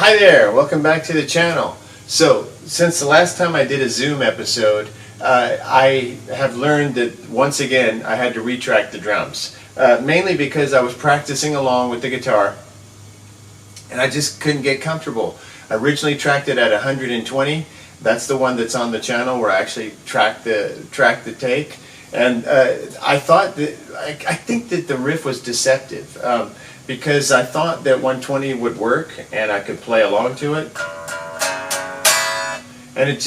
Hi there, welcome back to the channel. So, since the last time I did a Zoom episode, I have learned that once again I had to retract the drums. Mainly because I was practicing along with the guitar and I just couldn't get comfortable. I originally tracked it at 120. That's the one that's on the channel where I actually track the take. And I think that the riff was deceptive. Because I thought that 120 would work and I could play along to it, and it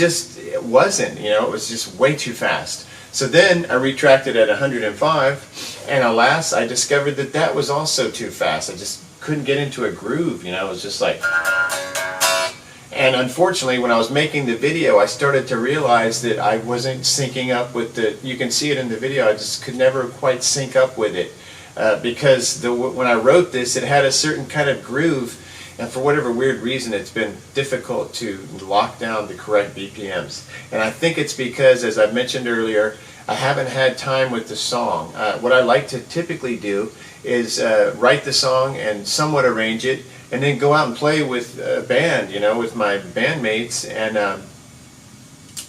wasn't, it was just way too fast. So then I retracted at 105, and alas, I discovered that that was also too fast. I just couldn't get into a groove, it was just like... And unfortunately, when I was making the video, I started to realize that I wasn't syncing up with you can see it in the video, I just could never quite sync up with it. Because when I wrote this, it had a certain kind of groove, and for whatever weird reason, it's been difficult to lock down the correct BPMs. And I think it's because, as I mentioned earlier, I haven't had time with the song. What I like to typically do is write the song and somewhat arrange it, and then go out and play with a band, with my bandmates, and a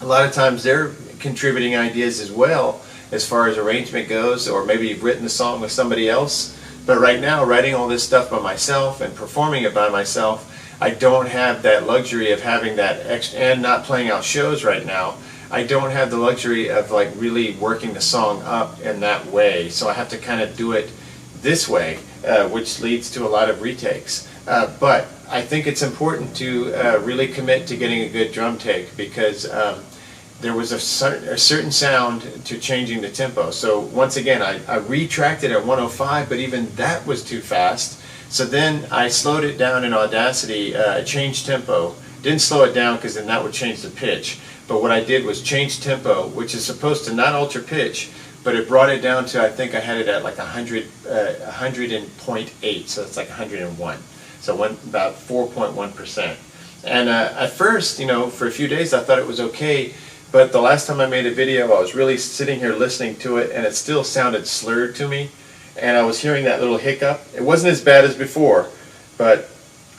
lot of times they're contributing ideas as well, as far as arrangement goes, or maybe you've written the song with somebody else. But right now, writing all this stuff by myself and performing it by myself, I don't have that luxury of having that extra, and not playing out shows right now, I don't have the luxury of like really working the song up in that way. So I have to kind of do it this way, which leads to a lot of retakes. But I think it's important to really commit to getting a good drum take, because there was a certain sound to changing the tempo. So once again, I retracted at 105, but even that was too fast. So then I slowed it down in Audacity, changed tempo. Didn't slow it down because then that would change the pitch. But what I did was change tempo, which is supposed to not alter pitch, but it brought it down to, I think I had it at like 100.8, so it's like 101. So it went about 4.1%. And at first, for a few days I thought it was okay. But the last time I made a video, I was really sitting here listening to it, and it still sounded slurred to me. And I was hearing that little hiccup. It wasn't as bad as before, but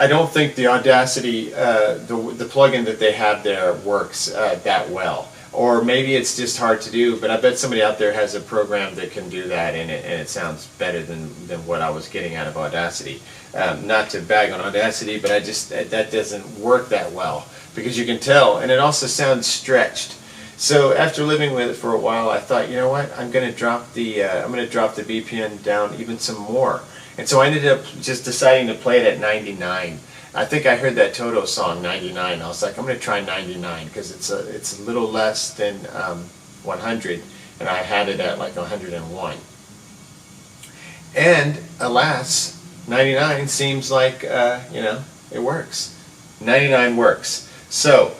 I don't think the Audacity, the plugin that they have there works that well. Or maybe it's just hard to do, but I bet somebody out there has a program that can do that, and it sounds better than what I was getting out of Audacity. Not to bag on Audacity, but that doesn't work that well, because you can tell, and it also sounds stretched. So after living with it for a while, I thought, you know what, I'm going to drop the BPM down even some more. And so I ended up just deciding to play it at 99. I think I heard that Toto song, 99. I was like, I'm going to try 99 because it's a little less than 100, and I had it at like 101. And alas, 99 seems like it works. 99 works. So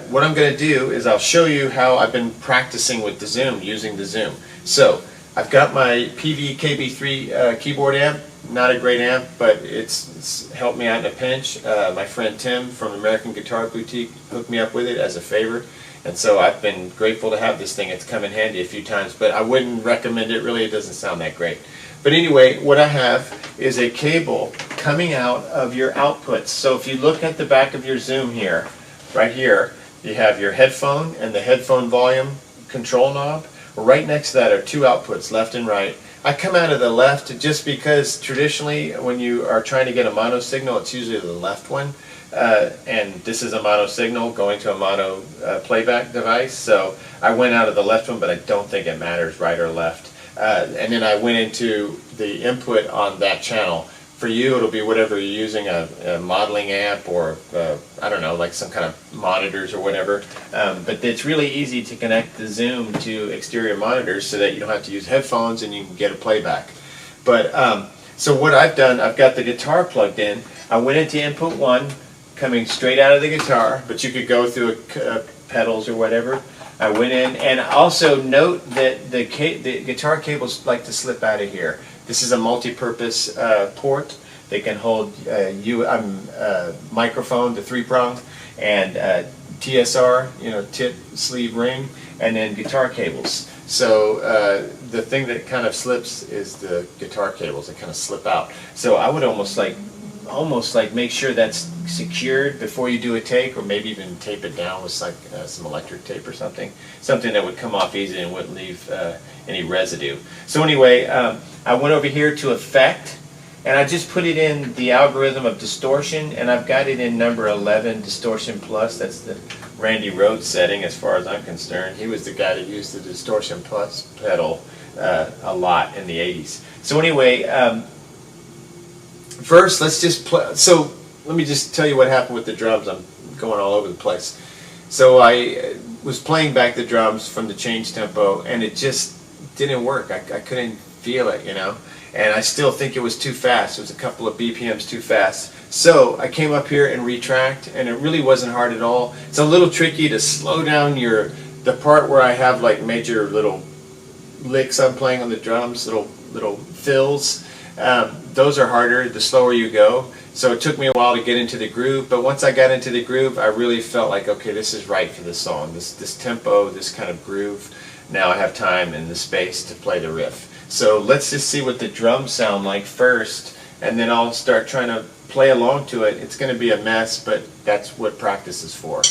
what I'm going to do is I'll show you how I've been practicing with the Zoom, using the Zoom. So I've got my PV-KB3 keyboard amp. Not a great amp, but it's helped me out in a pinch. My friend Tim from American Guitar Boutique hooked me up with it as a favor, and so I've been grateful to have this thing. It's come in handy a few times, but I wouldn't recommend it. Really, it doesn't sound that great. But anyway, what I have is a cable coming out of your outputs. So if you look at the back of your Zoom here, right here, you have your headphone and the headphone volume control knob. Right next to that are two outputs, left and right. I come out of the left just because traditionally when you are trying to get a mono signal, it's usually the left one. And this is a mono signal going to a mono playback device. So I went out of the left one, but I don't think it matters right or left. And then I went into the input on that channel. For you, it'll be whatever you're using, a modeling amp or, I don't know, like some kind of monitors or whatever. But it's really easy to connect the Zoom to exterior monitors so that you don't have to use headphones and you can get a playback. But so what I've done, I've got the guitar plugged in. I went into input 1, coming straight out of the guitar, but you could go through pedals or whatever. I went in, and also note that the guitar cables like to slip out of here. This is a multi-purpose port. They can hold microphone, the 3-prong, and TSR, tip, sleeve, ring, and then guitar cables. So the thing that kind of slips is the guitar cables that kind of slip out. So I would almost like almost like make sure that's secured before you do a take, or maybe even tape it down with like some electric tape or something that would come off easy and wouldn't leave any residue. So anyway, I went over here to Effect, and I just put it in the algorithm of distortion, and I've got it in number 11, Distortion Plus. That's the Randy Rhoads setting as far as I'm concerned. He was the guy that used the Distortion Plus pedal a lot in the 80s. So anyway, first let's just play. So let me just tell you what happened with the drums. I'm going all over the place. So I was playing back the drums from the change tempo, and it just didn't work. I couldn't feel it, you know, and I still think it was too fast. It was a couple of BPMs too fast. So I came up here and retracked, and it really wasn't hard at all. It's a little tricky to slow down the part where I have like major little licks I'm playing on the drums, little fills. Those are harder the slower you go. So it took me a while to get into the groove, but once I got into the groove, I really felt like, okay, this is right for this song. This tempo, this kind of groove. Now I have time and the space to play the riff. So let's just see what the drums sound like first, and then I'll start trying to play along to it. It's going to be a mess, but that's what practice is for.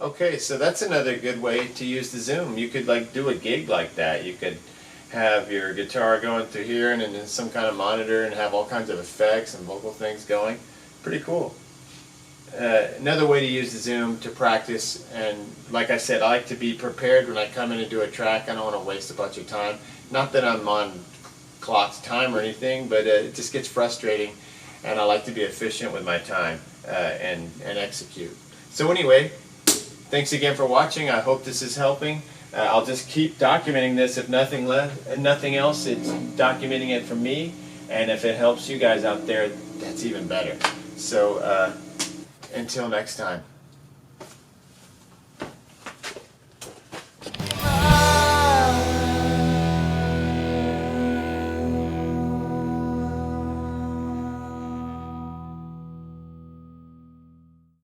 Okay, so that's another good way to use the Zoom. You could like do a gig like that. You could have your guitar going through here and then some kind of monitor and have all kinds of effects and vocal things going. Pretty cool. Another way to use the Zoom to practice, and like I said, I like to be prepared when I come in and do a track. I don't want to waste a bunch of time. Not that I'm on clock's time or anything, but it just gets frustrating. and I like to be efficient with my time and execute. So anyway, thanks again for watching. I hope this is helping. I'll just keep documenting this. If nothing else, it's documenting it for me, and if it helps you guys out there, that's even better. So until next time.